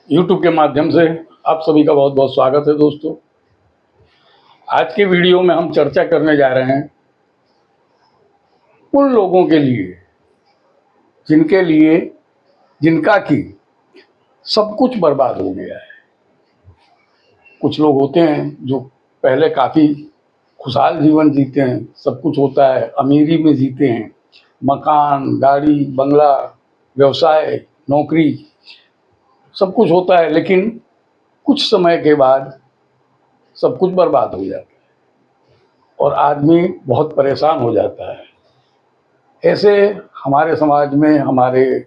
YouTube के माध्यम से आप सभी का बहुत बहुत स्वागत है दोस्तों। आज के वीडियो में हम चर्चा करने जा रहे हैं उन लोगों के लिए जिनका कि सब कुछ बर्बाद हो गया है। कुछ लोग होते हैं जो पहले काफ़ी खुशहाल जीवन जीते हैं, सब कुछ होता है, अमीरी में जीते हैं, मकान, गाड़ी, बंगला, व्यवसाय, नौकरी, सब कुछ होता है, लेकिन कुछ समय के बाद सब कुछ बर्बाद हो जाता है और आदमी बहुत परेशान हो जाता है। ऐसे हमारे समाज में, हमारे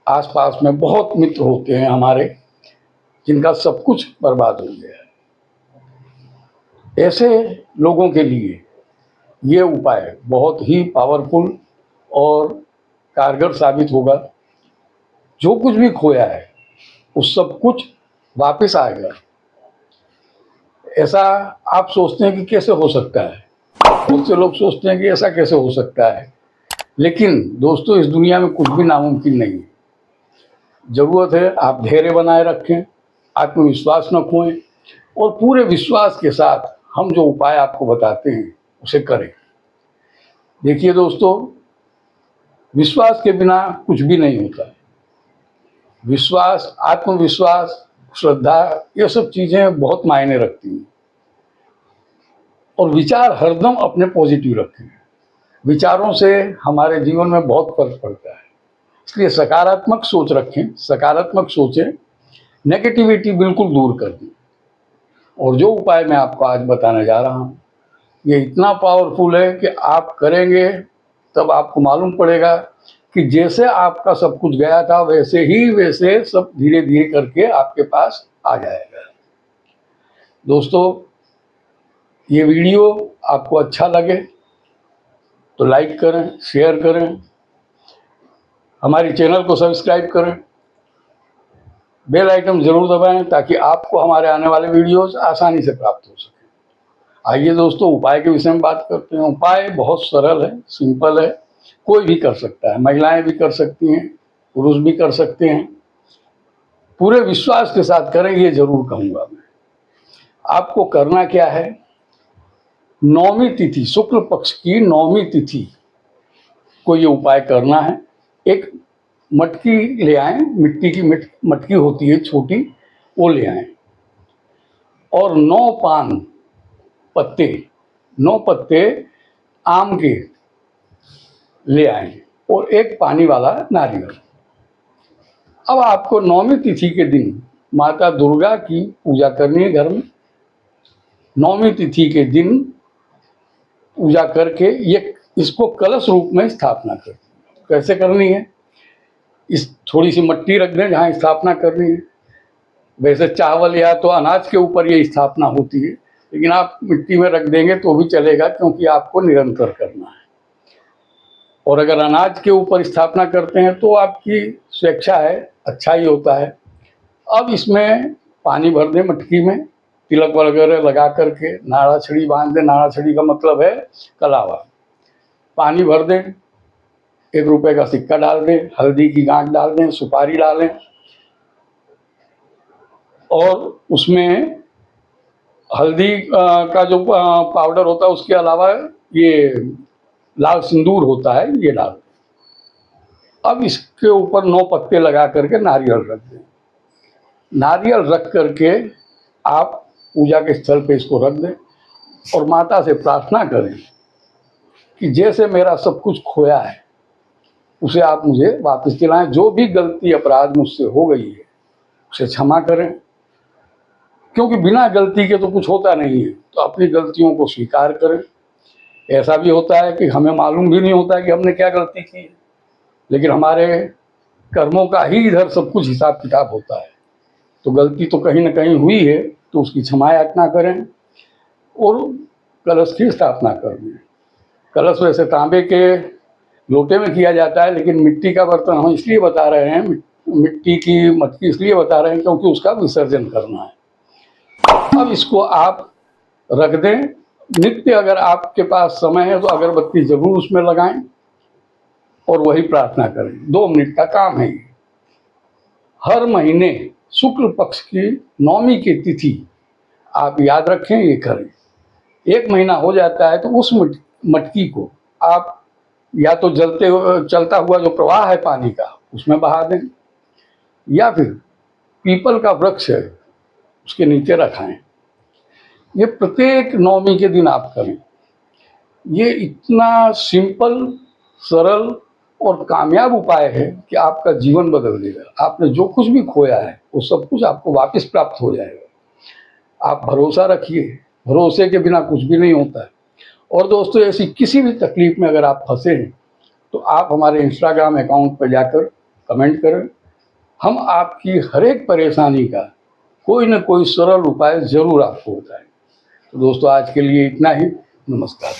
आसपास में बहुत मित्र होते हैं हमारे, जिनका सब कुछ बर्बाद हो गया है। ऐसे लोगों के लिए ये उपाय बहुत ही पावरफुल और कारगर साबित होगा। जो कुछ भी खोया है उस सब कुछ वापस आएगा। ऐसा आप सोचते हैं कि कैसे हो सकता है, बहुत से लोग सोचते हैं कि ऐसा कैसे हो सकता है, लेकिन दोस्तों इस दुनिया में कुछ भी नामुमकिन नहीं है। ज़रूरत है आप धैर्य बनाए रखें, आत्मविश्वास न खोएं और पूरे विश्वास के साथ हम जो उपाय आपको बताते हैं उसे करें। देखिए दोस्तों, विश्वास के बिना कुछ भी नहीं होता है। विश्वास, आत्मविश्वास, श्रद्धा, ये सब चीज़ें बहुत मायने रखती हैं। और विचार हरदम अपने पॉजिटिव रखें। विचारों से हमारे जीवन में बहुत फर्क पड़ता है, इसलिए सकारात्मक सोच रखें, सकारात्मक सोचें, नेगेटिविटी बिल्कुल दूर कर दें। और जो उपाय मैं आपको आज बताने जा रहा हूँ ये इतना पावरफुल है कि आप करेंगे तब आपको मालूम पड़ेगा कि जैसे आपका सब कुछ गया था वैसे सब धीरे धीरे करके आपके पास आ जाएगा। दोस्तों, ये वीडियो आपको अच्छा लगे तो लाइक करें, शेयर करें, हमारे चैनल को सब्सक्राइब करें, बेल आइकन ज़रूर दबाएं ताकि आपको हमारे आने वाले वीडियोस आसानी से प्राप्त हो सके। आइए दोस्तों, उपाय के विषय में बात करते हैं। उपाय बहुत सरल है, सिंपल है, कोई भी कर सकता है। महिलाएं भी कर सकती हैं, पुरुष भी कर सकते हैं। पूरे विश्वास के साथ करें, ये जरूर कहूँगा मैं। आपको करना क्या है, नौमी तिथि, शुक्ल पक्ष की नौमी तिथि को ये उपाय करना है। एक मटकी ले आएं, मिट्टी की मटकी होती है छोटी, वो ले आएं और 9 पत्ते आम के ले आएं और एक पानी वाला नारियल। अब आपको नौमी तिथि के दिन माता दुर्गा की पूजा करनी है घर में। नौमी तिथि के दिन पूजा करके इसको कलश रूप में स्थापना करनी है। कैसे करनी है, इस थोड़ी सी मिट्टी रख दें जहाँ स्थापना करनी है। वैसे चावल या तो अनाज के ऊपर ये स्थापना होती है, लेकिन आप मिट्टी में रख देंगे तो भी चलेगा, क्योंकि आपको निरंतर करना है। और अगर अनाज के ऊपर स्थापना करते हैं तो आपकी स्वेच्छा है, अच्छा ही होता है। अब इसमें पानी भर दें मटकी में, तिलक वगैरह लगा करके नाड़ा छड़ी बांध दें। नाड़ा छड़ी का मतलब है कलावा। पानी भर दें, 1 रुपए का सिक्का डाल दें, हल्दी की गांठ डाल दें, सुपारी डालें और उसमें हल्दी का जो पाउडर होता है उसके अलावा ये लाल सिंदूर होता है, ये डाल दें। अब इसके ऊपर 9 पत्ते लगा करके नारियल रख दें। नारियल रख करके आप पूजा के स्थल पे इसको रख दें और माता से प्रार्थना करें कि जैसे मेरा सब कुछ खोया है उसे आप मुझे वापस दिलाएं। जो भी गलती अपराध मुझसे हो गई है उसे क्षमा करें, क्योंकि बिना गलती के तो कुछ होता नहीं है। तो अपनी गलतियों को स्वीकार करें। ऐसा भी होता है कि हमें मालूम भी नहीं होता है कि हमने क्या गलती की है, लेकिन हमारे कर्मों का ही इधर सब कुछ हिसाब किताब होता है। तो गलती तो कहीं ना कहीं हुई है, तो उसकी क्षमा याचना करें और कलश की स्थापना कर दें। कलश वैसे तांबे के लोटे में किया जाता है, लेकिन मिट्टी का बर्तन हम इसलिए बता रहे हैं, मिट्टी की मटकी इसलिए बता रहे हैं क्योंकि उसका विसर्जन करना है। अब इसको आप रख दें। नित्य अगर आपके पास समय है तो अगरबत्ती जरूर उसमें लगाएं और वही प्रार्थना करें। 2 मिनट का काम है ये। हर महीने शुक्ल पक्ष की नवमी की तिथि आप याद रखें, ये करें। 1 महीना हो जाता है तो उस मटकी को आप या तो चलता हुआ जो प्रवाह है पानी का उसमें बहा दें, या फिर पीपल का वृक्ष है उसके नीचे रखाएं। ये प्रत्येक नवमी के दिन आप करें। ये इतना सिंपल, सरल और कामयाब उपाय है कि आपका जीवन बदल देगा। आपने जो कुछ भी खोया है वो सब कुछ आपको वापस प्राप्त हो जाएगा। आप भरोसा रखिए, भरोसे के बिना कुछ भी नहीं होता है। और दोस्तों, ऐसी किसी भी तकलीफ में अगर आप फंसे हैं तो आप हमारे इंस्टाग्राम अकाउंट पर जाकर कमेंट करें। हम आपकी हर एक परेशानी का कोई ना कोई सरल उपाय जरूर आपको बताएं। तो दोस्तों, आज के लिए इतना ही। नमस्कार।